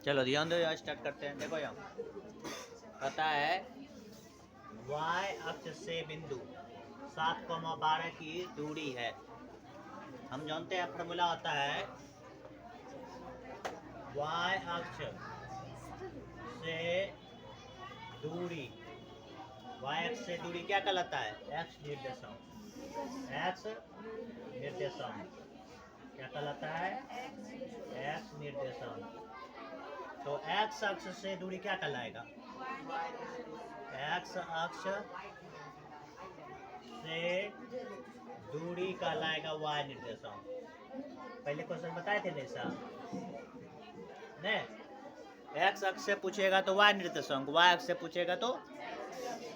चलो ध्यान दो, यहाँ स्टार्ट करते हैं। देखो यहाँ पता है y अक्ष से बिंदु 7,12 की दूरी है। हम जानते हैं फॉर्मूला होता है y अक्ष से दूरी, y अक्ष से दूरी क्या कहलाता है? x निर्देशांक। x निर्देशांक क्या कहलाता है? x निर्देशांक। तो x अक्ष से दूरी क्या कहलाएगा? x अक्ष से दूरी कहलाएगा y निर्देशांक। पहले क्वेश्चन बताए थे ऐसा नहीं? x अक्ष से पूछेगा तो y निर्देशांक, y अक्ष से पूछेगा तो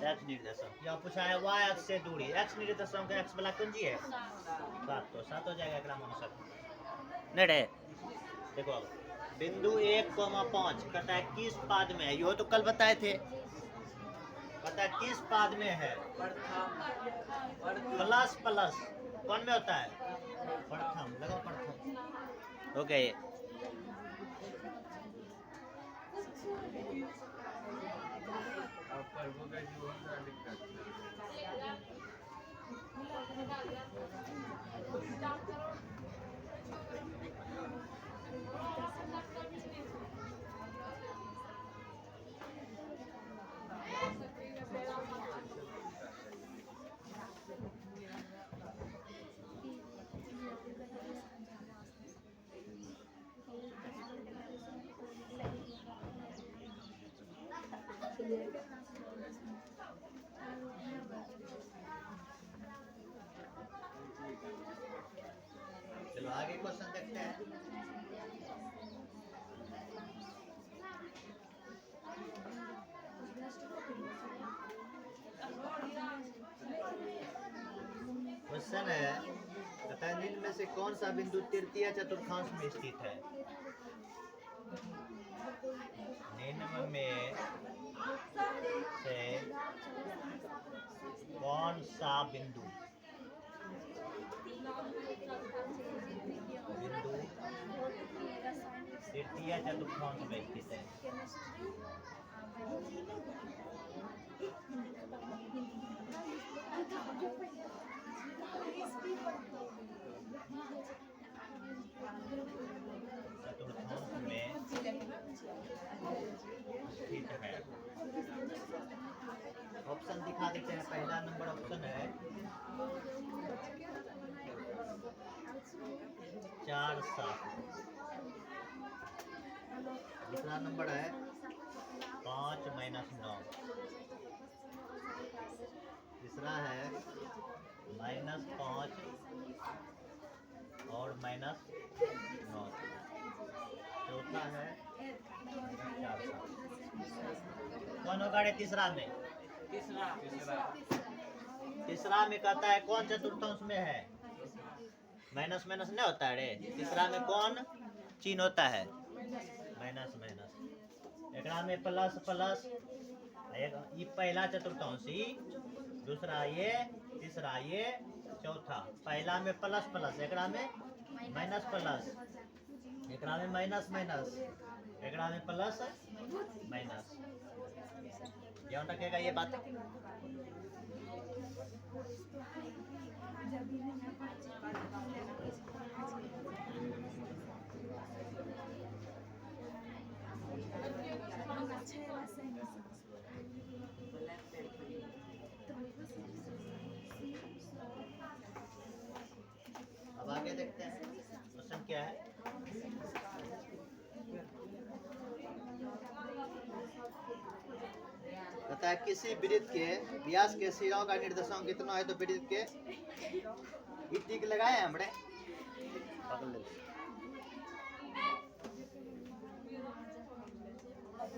x निर्देशांक। यहाँ पूछा है y अक्ष से दूरी, x निर्देशांक x वाला कुंजी है 7, तो 7 हो जाएगा एक अनुसार नहीं रे। देखो अब बिंदु 1,5 कहता है किस पाद में है? यो तो कल बताए थे। पता है किस पाद में है? प्लस प्लस कौन में होता है? प्रथम। लगाओ प्रथम। ओके चलो आगे क्वेश्चन देखते हैं। क्वेश्चन है कहता है निम्न में से कौन सा बिंदु तृतीय चतुर्थांश में स्थित है? निम्न में से कौन सा बिंदु तृतीय चतुर्थांश में स्थित है? चतुर्थांश में स्थित है। ऑप्शन दिखा देते हैं। पहला नंबर ऑप्शन है 4, 7। दूसरा नंबर है 5, -9। तीसरा है -5 और -9। चौथा है 4, 7। कौन होगा रे तीसरा में? तीसरा में कहता है कौन चतुर्थांश में है? माइनस माइनस नहीं होता है रे। तीसरा में कौन चिन्ह होता है? Minus minus. एकरा में प्लस प्लस। ये पहला चतुर्थांश, दूसरा ये, तीसरा ये, चौथा। पहला में प्लस प्लस, एकरा में माइनस प्लस, एकरा में माइनस माइनस, एकरा में प्लस माइनस। ध्यान रखेगा ये बात। अब आगे देखते हैं क्वेश्चन क्या है। कहता है किसी वृत्त के व्यास के सिरों का निर्देशांक कितना है? तो वृत्त के टिक लगाए हैं हमने,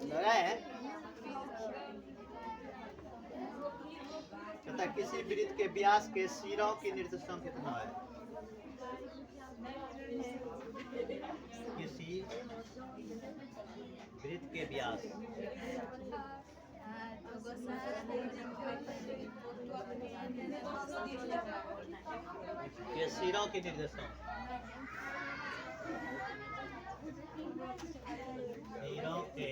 लगाए हैं। कहता है किसी वृत्त के व्यास के सिरों की निर्देशांक कितना है? किसी वृत्त के व्यास के सिरों की निर्देशांक सिरों के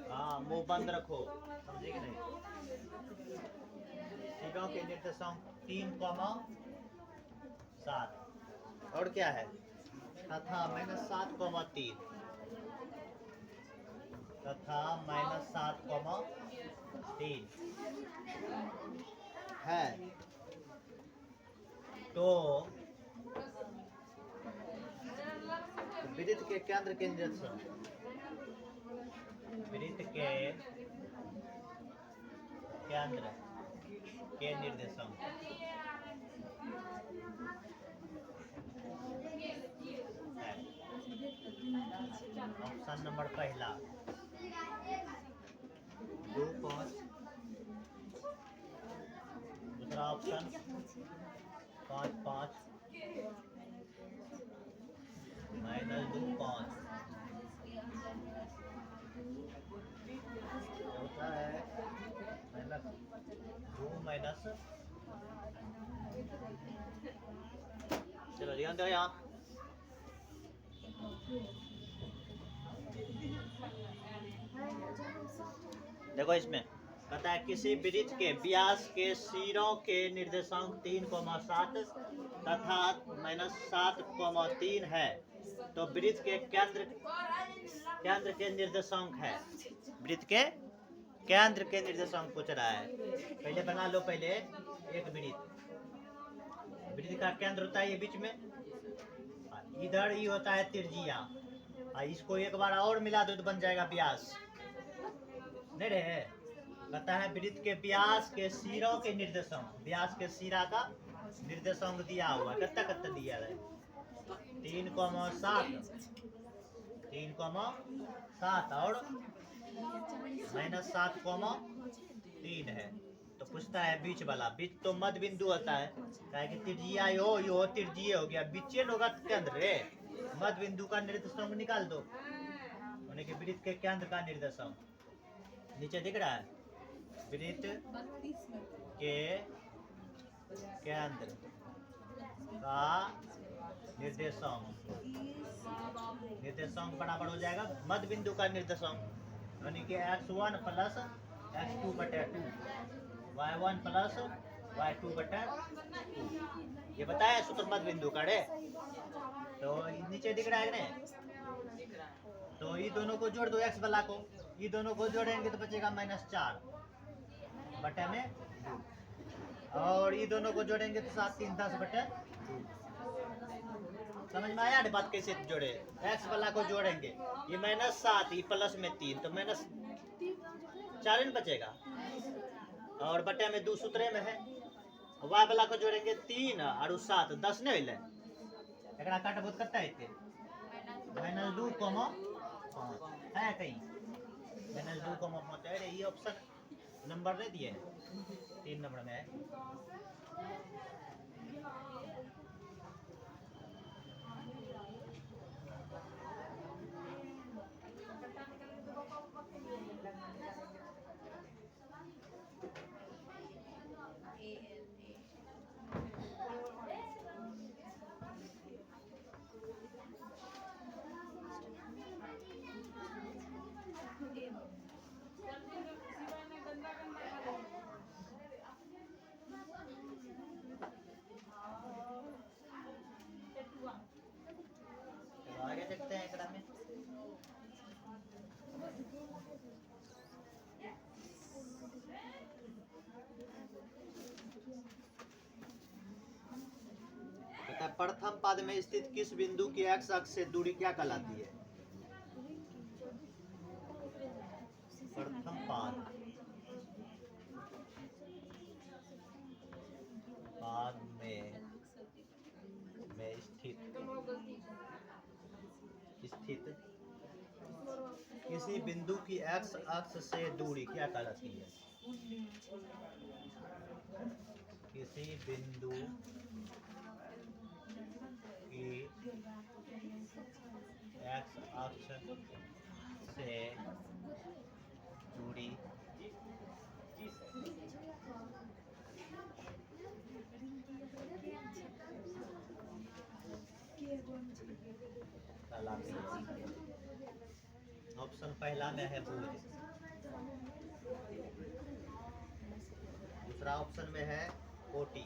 हाँ मुंह बंद रखो, समझे कि नहीं? सिरों के निर्देशांक 3,7 और क्या है तथा -7,3 तथा -7,3 है। तो वृत्त के केंद्र के निर्देशांक, वृत्त के केंद्र के निर्देशांक ऑप्शन नंबर पहला 2,5, दूसरा ऑप्शन 5,5 -2,5, चौथा है -2 चलो ध्यान दो यहाँ। देखो इसमें कहता है किसी वृत्त के व्यास के सिरों के निर्देशांक 3,7 तथा -7,3 है तो वृत्त के केंद्र के निर्देशांक है। वृत्त के केंद्र के निर्देशांक पूछ रहा है। पहले बना लो, पहले एक वृत्त का केंद्र होता है ये बीच में, इधर ही होता है त्रिज्या, इसको एक बार और मिला दो तो बन जाएगा व्यास। नहीं रे, कहता है वृत्त के व्यास के सिरों के निर्देशांक, व्यास के सिरा का निर्देशांक दिया हुआ कितना कितना दिया है 3,7 और -7,3 है। तो पूछता है बीच वाला, बीच तो मध्य बिंदु होता है, कहे कि त्रिज्या यो त्रिज्या हो गया, बीचे होगा केंद्र रे, मध्य बिंदु का निर्देशांक निकाल दो, यानी कि वृत्त के केंद्र का निर्देशांक नीचे दिख रहा है, वृत्त के केंद्र का निर्देशांक बराबर हो जाएगा मध्य बिंदु का निर्देशांक, यानी कि x1 + x2/2 y1 + y2/2 ये बताया सूत्र मध्य बिंदु का रे। तो नीचे दिख रहा है ना, तो ये दोनों को जोड़ दो, x वाला को, ये दोनों को जोड़ेंगे तो बचेगा -4/2 और ये दोनों को जोड़ेंगे तो 7 3 10/2। समझ में आया बात कैसे जोड़े? x वाला को जोड़ेंगे, ये -7 ये +3 तो -4 बचेगा और बटे में 2 सूत्रे में है। y वाला को जोड़ेंगे 3 और 7 10 नहीं मिले, एकरा काट बहुत करता है इतने -2, है कहीं -2, अरे ये ऑप्शन नंबर नहीं दिए, 3 नंबर में है। आगे देखते हैं एकरा में। प्रथम पाद में स्थित किस बिंदु की x अक्ष से दूरी क्या कहलाती है? प्रथम पाद में स्थित किसी बिंदु की x अक्ष से दूरी क्या कहलाती है? किसी बिंदु की x अक्ष से दूरी कहलाते हैं। ऑप्शन पहला में है भुज, दूसरा ऑप्शन में है कोटि,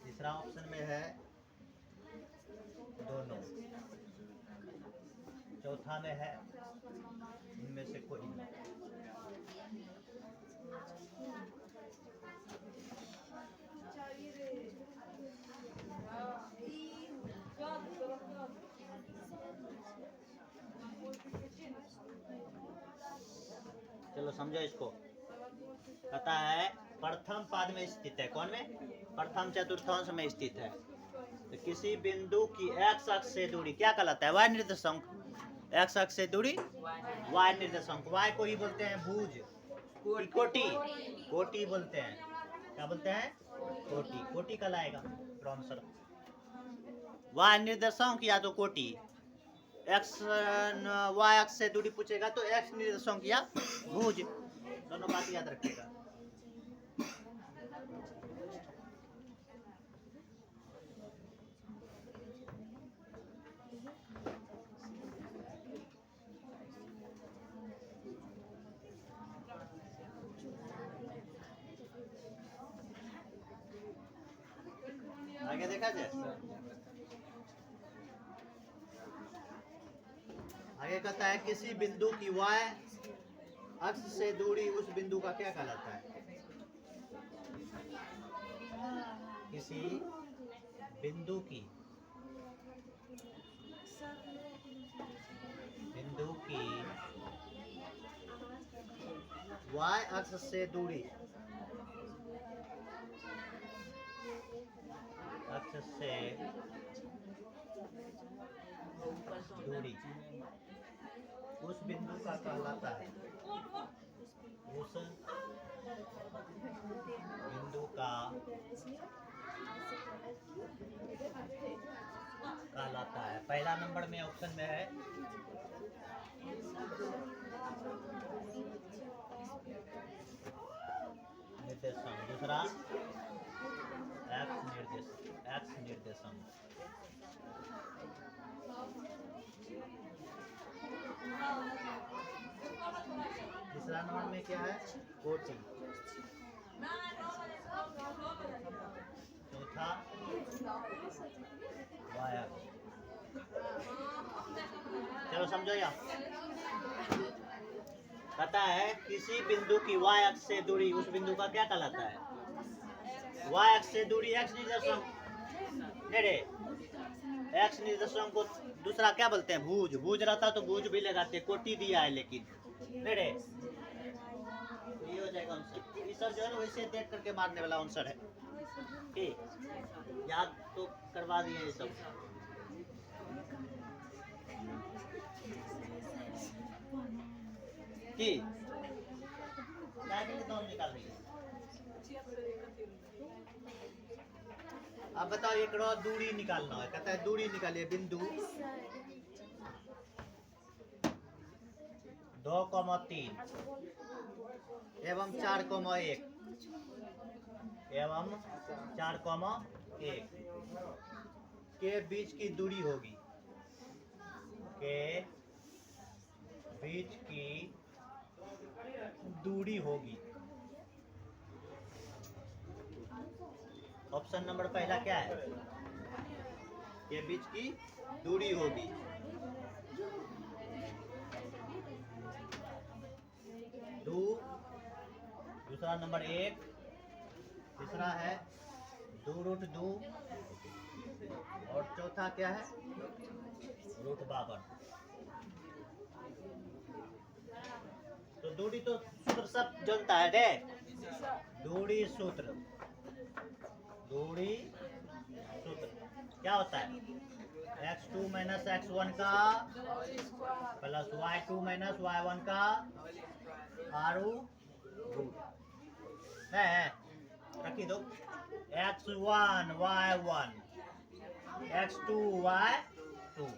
तीसरा ऑप्शन में है दोनों, चौथा में है इनमें से कोई नहीं। चलो समझो इसको। कहता है प्रथम पाद में स्थित है, कौन में? प्रथम चतुर्थांश में स्थित है। तो किसी बिंदु की x अक्ष से दूरी क्या कहलाता है? y निर्देशांक। x अक्ष से दूरी y निर्देशांक। y को ही बोलते हैं भुज, कोटि, कोटि बोलते हैं। क्या बोलते हैं? कोटि, कोटि कहलाएगा क्रमशः। y निर्देशांक या तो कोटि, x y अक्ष से दूरी पूछेगा तो x निर्देशांक या भुज, दोनों बात याद रखिएगा। आगे देखा जाए। आगे कहता है किसी बिंदु की y अक्ष से दूरी उस बिंदु का क्या कहलाता है? किसी बिंदु की y अक्ष से दूरी, अक्ष से दूरी उस बिंदु का कहलाता है, उस बिंदु का कहलाता है। पहला नंबर में ऑप्शन में है निर्देशांक, दूसरा एक्स निर्देशांक। तीसरा नंबर में क्या है? कोटि, चौथा y अक्ष। चलो समझो यहाँ। कहता है किसी बिंदु की y अक्ष से दूरी उस बिंदु का क्या कहलाता है? y अक्ष से दूरी x निर्देशांक, x निर्देशांक को दूसरा क्या बोलते हैं? भुज। भुज रहता तो भुज भी लगाते, कोटि दिया है लेकिन ये हो जाएगा आंसर। ये सब जो है ना वैसे देख करके मारने वाला आंसर है, ठीक, याद तो करवा दिए ये सब। ठीक, निकाल रही है। अब बताओ एक दूरी निकालना है। कहता है दूरी निकालिए बिंदु 2,3 एवं 4,1 एवं 4,1 के बीच की दूरी होगी, के बीच की दूरी होगी। ऑप्शन नंबर पहला क्या है? के बीच की दूरी होगी। दूसरा नंबर 1, तीसरा है 2√2 और चौथा क्या है? √52। तो दूरी तो सूत्र सब जानता है रे, दूरी सूत्र क्या होता है? x2 माइनस x1 का प्लस y2 माइनस y1 का आरू है रखी दो। x1 y1 x2 y2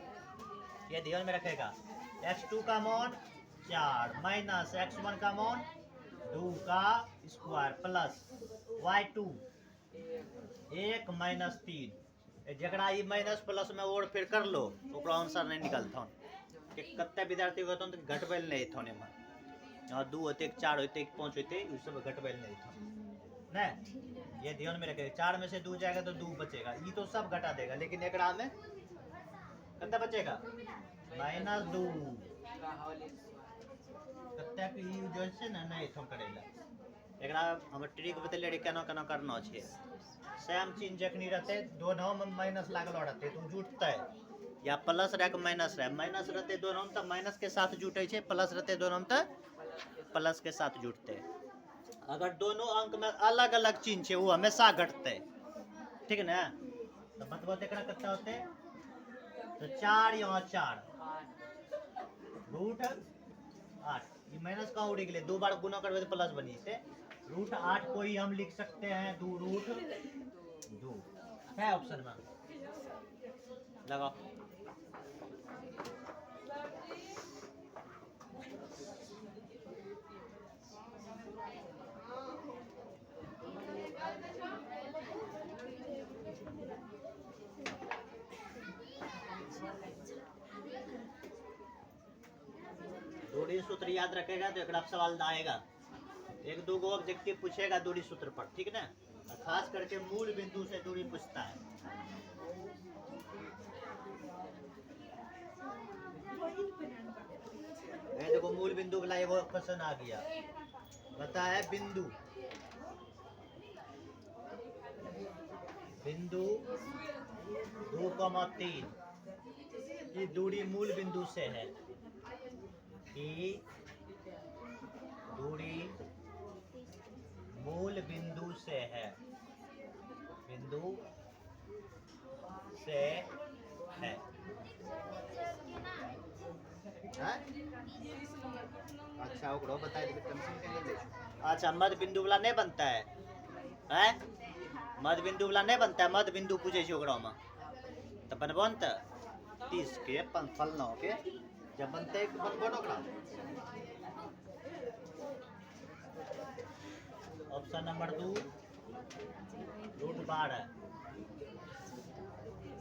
ये ध्यान में रखेगा। x2 का मान 4 माइनस x1 का मान 2 का स्क्वायर प्लस y2 1 माइनस 3 जकरा ई माइनस प्लस में और फिर कर लो ओकरा आंसर नहीं निकलथन कि कते विद्यार्थी होतन तो घटबैल नहीं थन एमे यहाँ 2 होते 4 होते 5 होते उ सब घटबैल नहीं थन नहीं ये ध्यान में रखे 4 में से 2 जाएगा तो 2 बचेगा ये तो सब घटा देगा लेकिन एकरा में कितना बचेगा -2 कते के ई जो है ना नहीं थन करेला एकरा हम ट्रिक बतेले रे केना केना करना छै सेम चीज जखनी रहते दोनों में माइनस लागल रहते तो जुटते या प्लस रह के माइनस रहते दोनों में तो माइनस के साथ जुटे छे प्लस रहते दोनों में तो प्लस के साथ जुटते अगर दोनों अंक में अलग अलग चिन्ह छे वो हमेशा घटते ठीक है ना तो बतबो एकरा कितना होते तो 4 यहाँ 4 √8 ये माइनस कहाँ उड़ गए 2 बार गुना करबे तो प्लस बनी से √8 को ही हम लिख सकते हैं 2√2 है ऑप्शन में लगाओ दूरी सूत्र याद रखेगा तो एक सवाल आएगा 1-2 गो ऑब्जेक्टिव पूछेगा दूरी सूत्र पर ठीक ना खास करके मूल बिंदु से दूरी पूछता है देखो मूल बिंदु वाला वो क्वेश्चन आ गया बता है बिंदु 2,3 की दूरी मूल बिंदु से है कि दूरी मूल बिंदु से है अच्छा ओकरो बताए टेंशन के लिए अच्छा मध्य बिंदु वाला नहीं बनता है हैं मध्य बिंदु वाला नहीं बनता है मध्य बिंदु पूछे छी ओकरा में तो बनबो न त 30 के फलना के जब बनते बनबो न ओकरा ऑप्शन नंबर 2 √12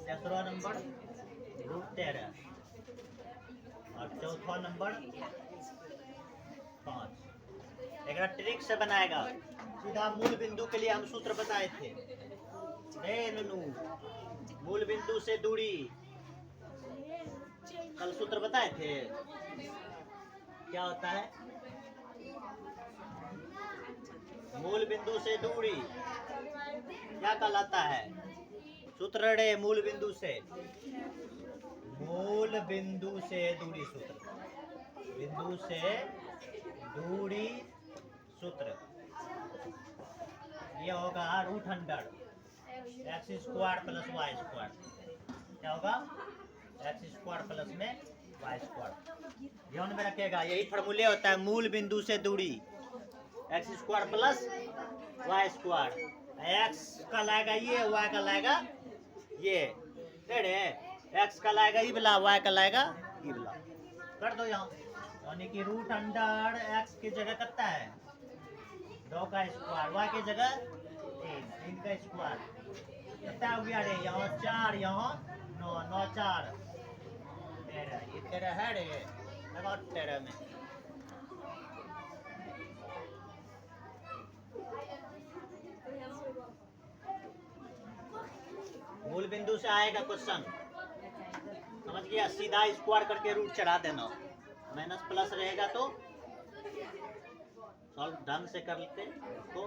तीसरा नंबर √13 और चौथा नंबर 5 एक ट्रिक से बनाएगा सीधा मूल बिंदु के लिए हम सूत्र बताए थे नू मूल बिंदु से दूरी कल सूत्र बताए थे क्या होता है मूल बिंदु से दूरी क्या कहलाता है सूत्र रे मूल बिंदु से दूरी सूत्र बिंदु से दूरी सूत्र ये होगा √100 x² + y² क्या होगा x² प्लस में y²। ध्यान में रखेगा यही फॉर्मूले होता है मूल बिंदु से दूरी x² + y²। x का लाएगा ये y का लाएगा ये रे x का लाएगा ये वाला y का लाएगा ये वाला कर दो यहाँ यानी कि √100 की जगह कितना है 2 का स्क्वायर y की जगह 3 का स्क्वायर कितना हो गया रे यहाँ 4 यहाँ 9 4 13 ये 13 है रे लगा 13 में मूल बिंदु से आएगा क्वेश्चन समझ गया सीधा स्क्वायर करके रूट चढ़ा देना माइनस प्लस रहेगा तो सॉल्व ढंग से कर लेते तो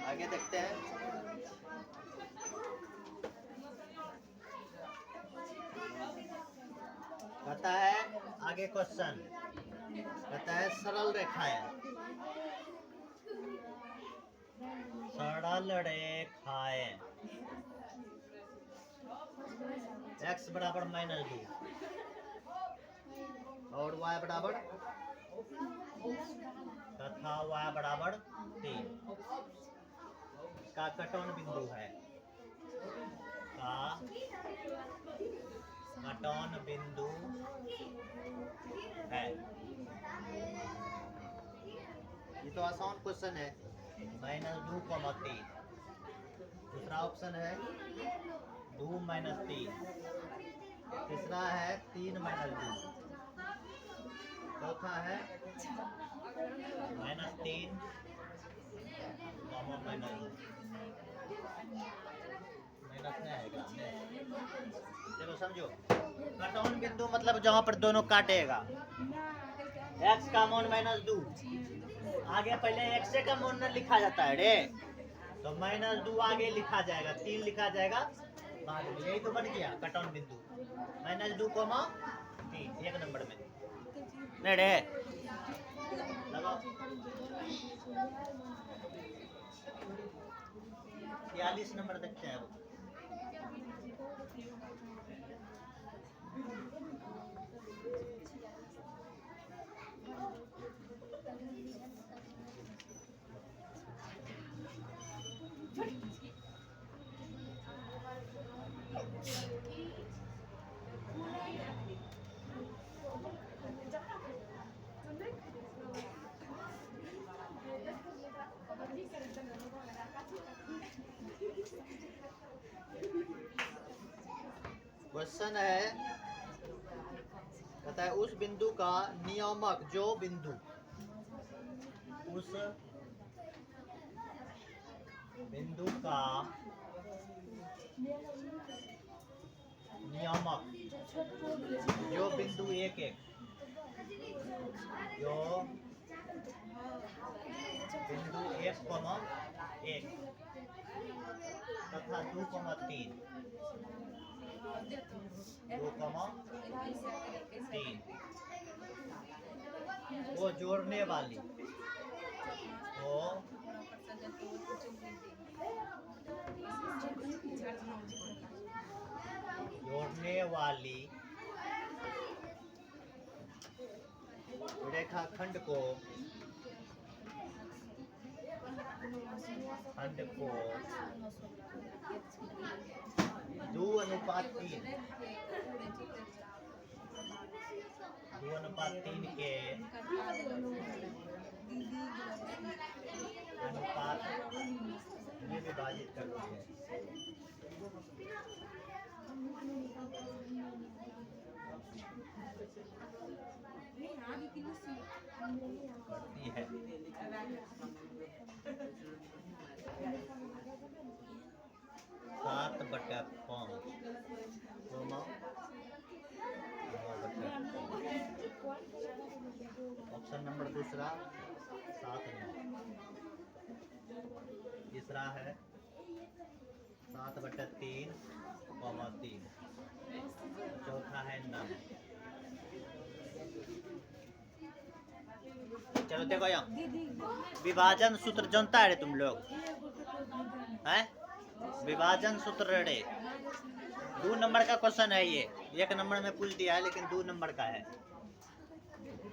आगे देखते हैं कहता है आगे क्वेश्चन कहता है सरल रेखाएं x बराबर -2 और y बराबर तथा y बराबर 3 का कटौन बिंदु है का कटौन बिंदु है। ये तो आसान क्वेश्चन है। -2, 3। दूसरा ऑप्शन है 2 - 3। तीसरा है 3 - 2। चौथा है -3, -2। माइनस नहीं है ग्राम में। चलो समझो, कटौन बिंदु मतलब जहाँ पर दोनों काटेगा। x का मान -2। आगे पहले x का मान न लिखा जाता है रे, तो -2 आगे लिखा जाएगा, 3 लिखा जाएगा बाद में। यही तो बन गया कटौन बिंदु। -2, 3 एक नंबर में। नहीं रे लगाओ। 46 नंबर देखते हैं। क्वेश्चन है, कहता है उस बिंदु का नियामक जो बिंदु उस बिंदु का नियामक जो बिंदु 1, 1 जो बिंदु 1, 1 तथा 2, 3 2, 3 वो जोड़ने वाली रेखाखंड को 2:3 के अनुपात में विभाजित करती है। करती है। 7/5 ऑप्शन नंबर दूसरा 7, 9। तीसरा है 7/3, 3। चौथा है 9। चलो देखो यहाँ विभाजन सूत्र जानता है रे तुम लोग हैं? विभाजन सूत्र रे 2 नंबर का क्वेश्चन है ये। 1 नंबर में पूछ दिया है लेकिन 2 नंबर का है।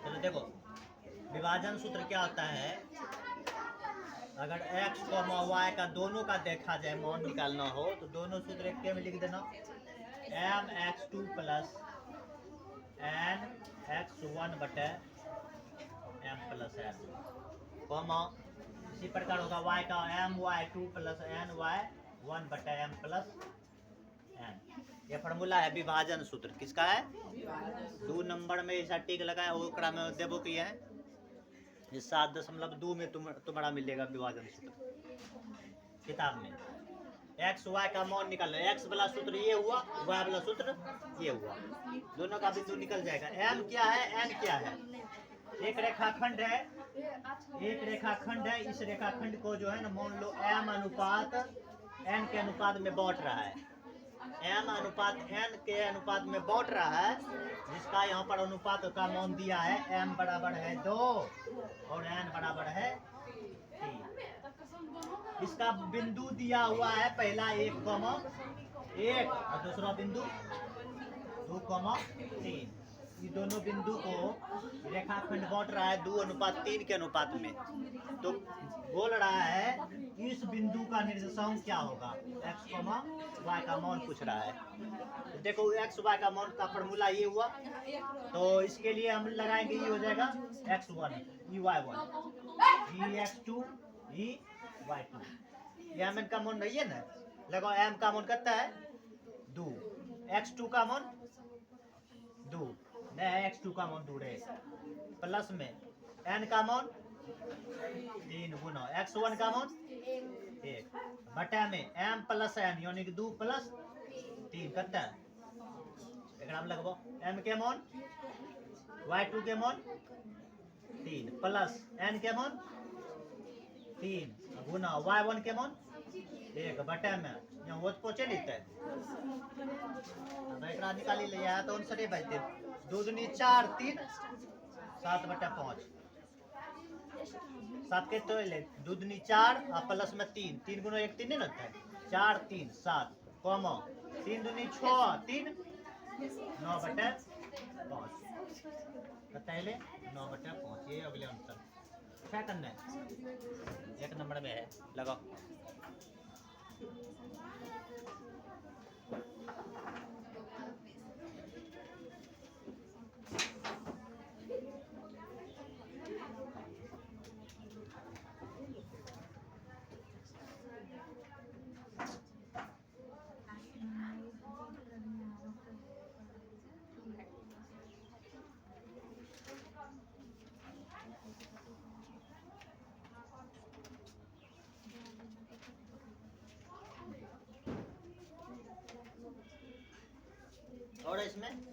चलो देखो विभाजन सूत्र क्या होता है। अगर x, y का दोनों का देखा जाए, मान निकालना हो तो दोनों सूत्र एक में लिख देना। mx2 + nx1/m + n, इसी प्रकार होगा y का my2 + ny1/m + n। ये फॉर्मूला है विभाजन सूत्र। किसका है? 2 नंबर में ऐसा टिक लगाए ओकरा में देवो कि है 7.2 में तुम्हारा मिलेगा विभाजन सूत्र किताब में। x, y का मान निकालना। x वाला सूत्र ये हुआ, y वाला सूत्र ये हुआ, दोनों का बिंदु निकल जाएगा। m क्या है, n क्या है? एक रेखाखंड है, इस रेखाखंड को जो है ना मान लो m अनुपात n के अनुपात में बांट रहा है। m अनुपात n के अनुपात में बांट रहा है, जिसका यहाँ पर अनुपात का मान दिया है m बराबर है 2 और n बराबर है 3। इसका बिंदु दिया हुआ है पहला 1, 1 और दूसरा बिंदु 2, 3। ये दोनों बिंदु को रेखाखंड बांट रहा है 2:3 के अनुपात में। तो बोल रहा है इस बिंदु का निर्देशांक क्या होगा, एक्स कॉमा वाई का मान पूछ रहा है। तो देखो एक्स वाई का मान का फॉर्मूला ये हुआ, तो इसके लिए हम लगाएंगे, ये हो जाएगा x1 y1 x2 y2। ये एम का मान नहीं है ना, लगाओ एम का मान कितना है 2, x2 का मान 2 नहीं, x2 का मान 2 रहे, प्लस में n का मान 3 गुना x1 का मान 1 बटा में m प्लस n यानी कि 2 प्लस 3 कितना है, एकरा में लगबो m के मान y2 के मान 3 प्लस n के मान 3 गुना y1 के मान 1 बटा में यहाँ वो पहुंचे लिखते अब एकरा निकाली ले आया तो उनसे बचते 2 दूनी 4 3 7 बटा 5 7 के तो ले 2 दूनी 4 और प्लस में 3 3 गुना 1 3 नहीं होता है, 4 3 7 कॉमा 3 दूनी 6 3 9 बटा 5 बताइए 9 बटा 5। ये अगले आंसर क्या करना है, 1 नंबर में है, लगाओ। और इसमें